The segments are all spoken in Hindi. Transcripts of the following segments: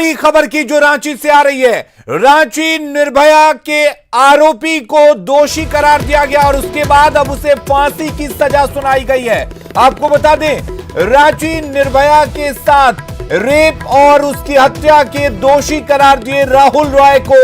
बड़ी खबर की जो रांची से आ रही है। रांची निर्भया के आरोपी को दोषी करार दिया गया और उसके बाद अब उसे फांसी की सजा सुनाई गई है। आपको बता दें, रांची निर्भया के साथ रेप और उसकी हत्या के दोषी करार दिए राहुल रॉय को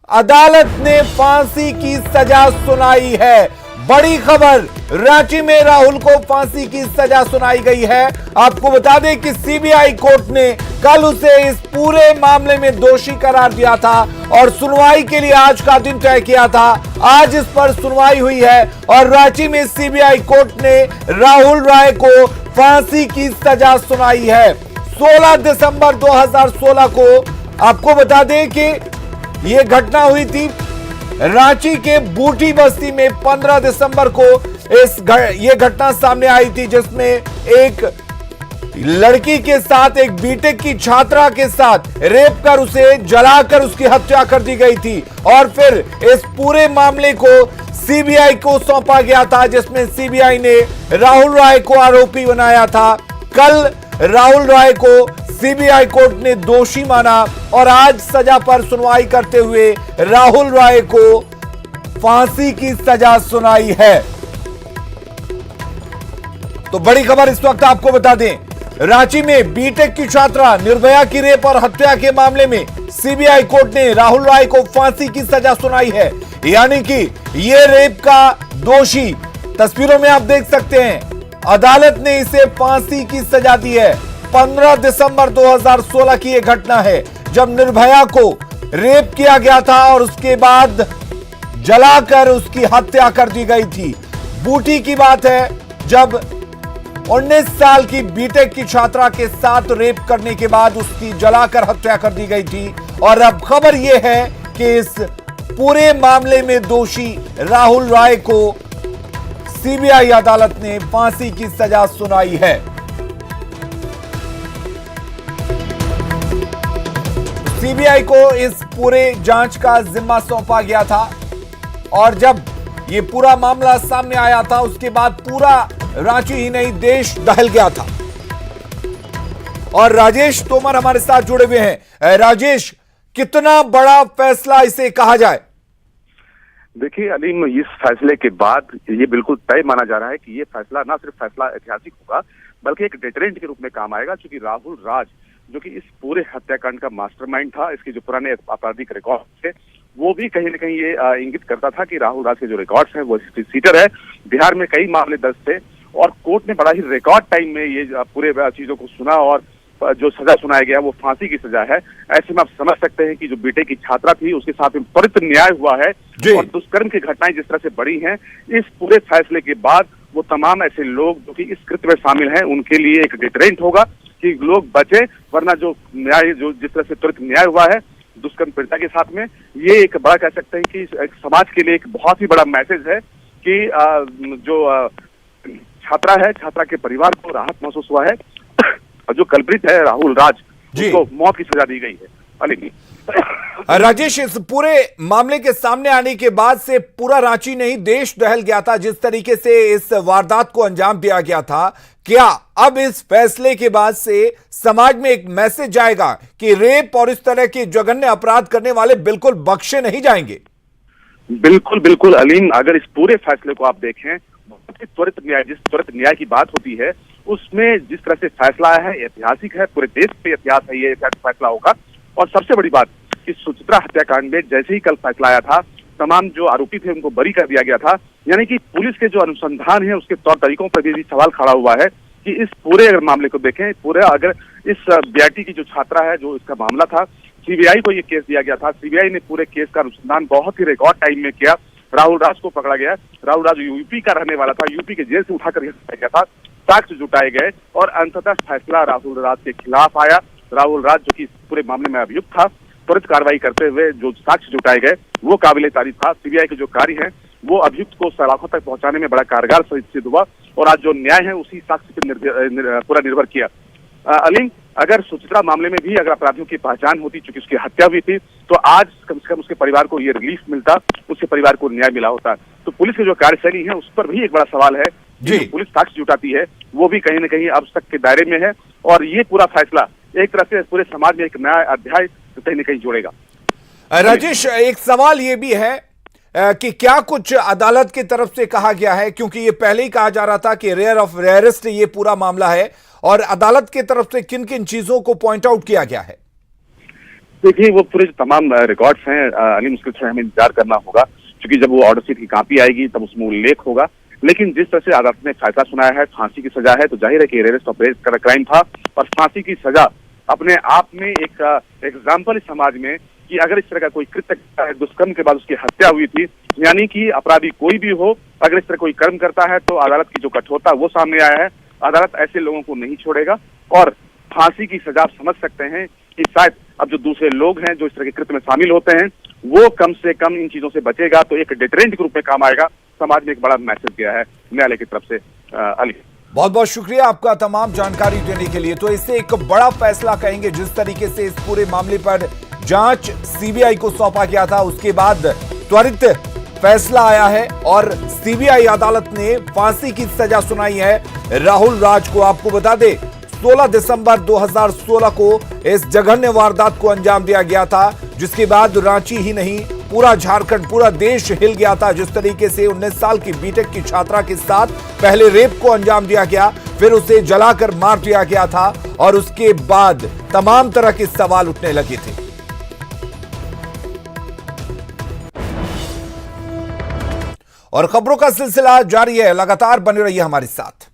अदालत ने फांसी की सजा सुनाई है। बड़ी खबर, रांची में राहुल को फांसी की सजा सुनाई गई है। आपको बता दें कि सीबीआई कोर्ट ने कल उसे इस पूरे मामले में दोषी करार दिया था और सुनवाई के लिए आज का दिन तय किया था। आज इस पर सुनवाई हुई है और रांची में सीबीआई कोर्ट ने राहुल रॉय को फांसी की सजा सुनाई है। 16 दिसंबर 2016 को आपको बता दें कि यह घटना हुई थी रांची के बूटी बस्ती में। 15 दिसंबर को यह घटना सामने आई थी जिसमें एक लड़की के साथ, एक बीटेक की छात्रा के साथ रेप कर उसे जलाकर उसकी हत्या कर दी गई थी और फिर इस पूरे मामले को सीबीआई को सौंपा गया था जिसमें सीबीआई ने राहुल रॉय को आरोपी बनाया था। कल राहुल रॉय को सीबीआई कोर्ट ने दोषी माना और आज सजा पर सुनवाई करते हुए राहुल रॉय को फांसी की सजा सुनाई है। तो बड़ी खबर इस वक्त आपको बता दें, रांची में बीटेक की छात्रा निर्भया की रेप और हत्या के मामले में सीबीआई कोर्ट ने राहुल रॉय को फांसी की सजा सुनाई है। यानी कि यह रेप का दोषी, तस्वीरों में आप देख सकते हैं, अदालत ने इसे फांसी की सजा दी है। 15 दिसंबर 2016 की यह घटना है जब निर्भया को रेप किया गया था और उसके बाद जलाकर उसकी हत्या कर दी गई थी। बूटी की बात है जब 19 साल की बीटेक की छात्रा के साथ रेप करने के बाद उसकी जलाकर हत्या कर दी गई थी। और अब खबर यह है कि इस पूरे मामले में दोषी राहुल रॉय को सीबीआई अदालत ने फांसी की सजा सुनाई है। सीबीआई को इस पूरे जांच का जिम्मा सौंपा गया था और जब ये पूरा मामला सामने आया था उसके बाद पूरा रांची ही नहीं देश दहल गया था। और राजेश तोमर हमारे साथ जुड़े हुए हैं। राजेश, कितना बड़ा फैसला इसे कहा जाए? देखिए अलीम, इस फैसले के बाद ये बिल्कुल तय माना जा रहा है कि ये फैसला ना सिर्फ फैसला ऐतिहासिक होगा बल्कि एक डेटरेंट के रूप में काम आएगा, क्योंकि राहुल राज जो कि इस पूरे हत्याकांड का मास्टरमाइंड था, इसके जो पुराने आपराधिक रिकॉर्ड थे वो भी कहीं ना कहीं ये इंगित करता था कि राहुल राज के जो रिकॉर्ड्स हैं वो सीटर है। बिहार में कई मामले दर्ज थे और कोर्ट ने बड़ा ही रिकॉर्ड टाइम में ये पूरे चीजों को सुना और जो सजा सुनाया गया वो फांसी की सजा है। ऐसे में आप समझ सकते हैं कि जो बीटेक की छात्रा थी उसके साथ में त्वरित न्याय हुआ है और दुष्कर्म की घटनाएं जिस तरह से बढ़ी हैं, इस पूरे फैसले के बाद वो तमाम ऐसे लोग जो कि इस कृत्य में शामिल हैं उनके लिए एक डिटरेंट होगा कि लोग बचे, वरना जो न्याय, जो जिस तरह से त्वरित न्याय हुआ है दुष्कर्म पीड़िता के साथ में, ये एक बड़ा कह सकते हैं कि एक समाज के लिए एक बहुत ही बड़ा मैसेज है कि जो छात्रा है, छात्रा के परिवार को राहत महसूस हुआ है और जो कल्प्रिट है राहुल राज उसको मौत की सजा दी गई है। राजेश, इस पूरे मामले के सामने आने के बाद से पूरा रांची नहीं देश दहल गया था जिस तरीके से इस वारदात को अंजाम दिया गया था। क्या अब इस फैसले के बाद से समाज में एक मैसेज जाएगा कि रेप और इस तरह के जघन्य अपराध करने वाले बिल्कुल बख्शे नहीं जाएंगे? बिल्कुल बिल्कुल अलीम, अगर इस पूरे फैसले को आप देखें, बहुत ही त्वरित न्याय, जिस त्वरित न्याय की बात होती है उसमें जिस तरह से फैसला आया है ऐतिहासिक है, पूरे देश पे इतिहास है, ये फैसला होगा। और सबसे बड़ी बात कि सुचित्रा हत्याकांड में जैसे ही कल फैसला आया था, तमाम जो आरोपी थे उनको बरी कर दिया गया था। यानी कि पुलिस के जो अनुसंधान है उसके तौर तरीकों पर भी सवाल खड़ा हुआ है कि इस पूरे अगर मामले को देखें, पूरे अगर इस बीआईटी की जो छात्रा है, जो इसका मामला था, सीबीआई को ये केस दिया गया था, सीबीआई ने पूरे केस का अनुसंधान बहुत ही रिकॉर्ड टाइम में किया, राहुल राज को पकड़ा गया। राहुल राज यूपी का रहने वाला था, यूपी के जेल से उठाकर गया था, साक्ष्य जुटाए गए और अंततः फैसला राहुल राज के खिलाफ आया। राहुल राज जो कि पूरे मामले में अभियुक्त था, त्वरित कार्रवाई करते हुए जो साक्ष्य जुटाए गए वो काबिले तारीफ था। सीबीआई के जो कार्य है वो अभियुक्त को सलाखों तक पहुंचाने में बड़ा कारगर सिद्ध हुआ और आज जो न्याय है उसी साक्ष्य पर पूरा निर्भर किया। अलीम, अगर सुचित्रा मामले में भी अगर अपराधियों की पहचान होती, चूंकि उसकी हत्या हुई थी, तो आज कम से कम उसके परिवार को ये रिलीफ मिलता, उसके परिवार को न्याय मिला होता। तो पुलिस की जो कार्यशैली है उस पर भी एक बड़ा सवाल है। जो पुलिस साक्ष्य जुटाती है वो भी कहीं ना कहीं अब तक के दायरे में है और ये पूरा फैसला एक तरह से पूरे समाज में एक नया अध्याय कहीं न कहीं जोड़ेगा। राजेश, एक सवाल यह भी है कि क्या कुछ अदालत की तरफ से कहा गया है, क्योंकि ये पहले ही कहा जा रहा था कि रेयर ऑफ रेयरेस्ट ये पूरा मामला है, और अदालत की तरफ से किन किन चीजों को पॉइंट आउट किया गया है? देखिए, वो पूरे जो तमाम रिकॉर्ड्स हैं अली, मुश्किल से हमें इंतजार करना होगा, क्योंकि जब वो ऑर्डर शीट की कॉपी आएगी तब उसमें उल्लेख होगा। लेकिन जिस तरह से अदालत ने फैसला सुनाया है, फांसी की सजा है, तो जाहिर है कि रेयरेस्ट ऑफ रेयर क्राइम था, और फांसी की सजा अपने आप में एक एग्जाम्पल समाज में कि अगर इस तरह का कोई कृत्य करता है, दुष्कर्म के बाद उसकी हत्या हुई थी, यानी कि अपराधी कोई भी हो, अगर इस तरह कोई कर्म करता है तो अदालत की जो कठोरता वो सामने आया है। अदालत ऐसे लोगों को नहीं छोड़ेगा, और फांसी की सजा आप समझ सकते हैं कि शायद अब जो दूसरे लोग हैं जो इस तरह के कृत्य में शामिल होते हैं, वो कम से कम इन चीजों से बचेगा, तो एक डिटरेंट के रूप में काम आएगा। समाज में एक बड़ा मैसेज दिया है न्यायालय की तरफ से। अली, बहुत बहुत शुक्रिया आपका तमाम जानकारी देने के लिए। तो इससे एक बड़ा फैसला कहेंगे, जिस तरीके से इस पूरे मामले पर जांच सीबीआई को सौंपा गया था, उसके बाद त्वरित फैसला आया है और सीबीआई अदालत ने फांसी की सजा सुनाई है राहुल राज को। आपको बता दें, 16 दिसंबर 2016 को इस जघन्य वारदात को अंजाम दिया गया था, जिसके बाद रांची ही नहीं पूरा झारखंड, पूरा देश हिल गया था। जिस तरीके से 19 साल की बीटेक की छात्रा के साथ पहले रेप को अंजाम दिया गया, फिर उसे जलाकर मार दिया गया था, और उसके बाद तमाम तरह के सवाल उठने लगे थे। और खबरों का सिलसिला जारी है, लगातार बने रहिए हमारे साथ।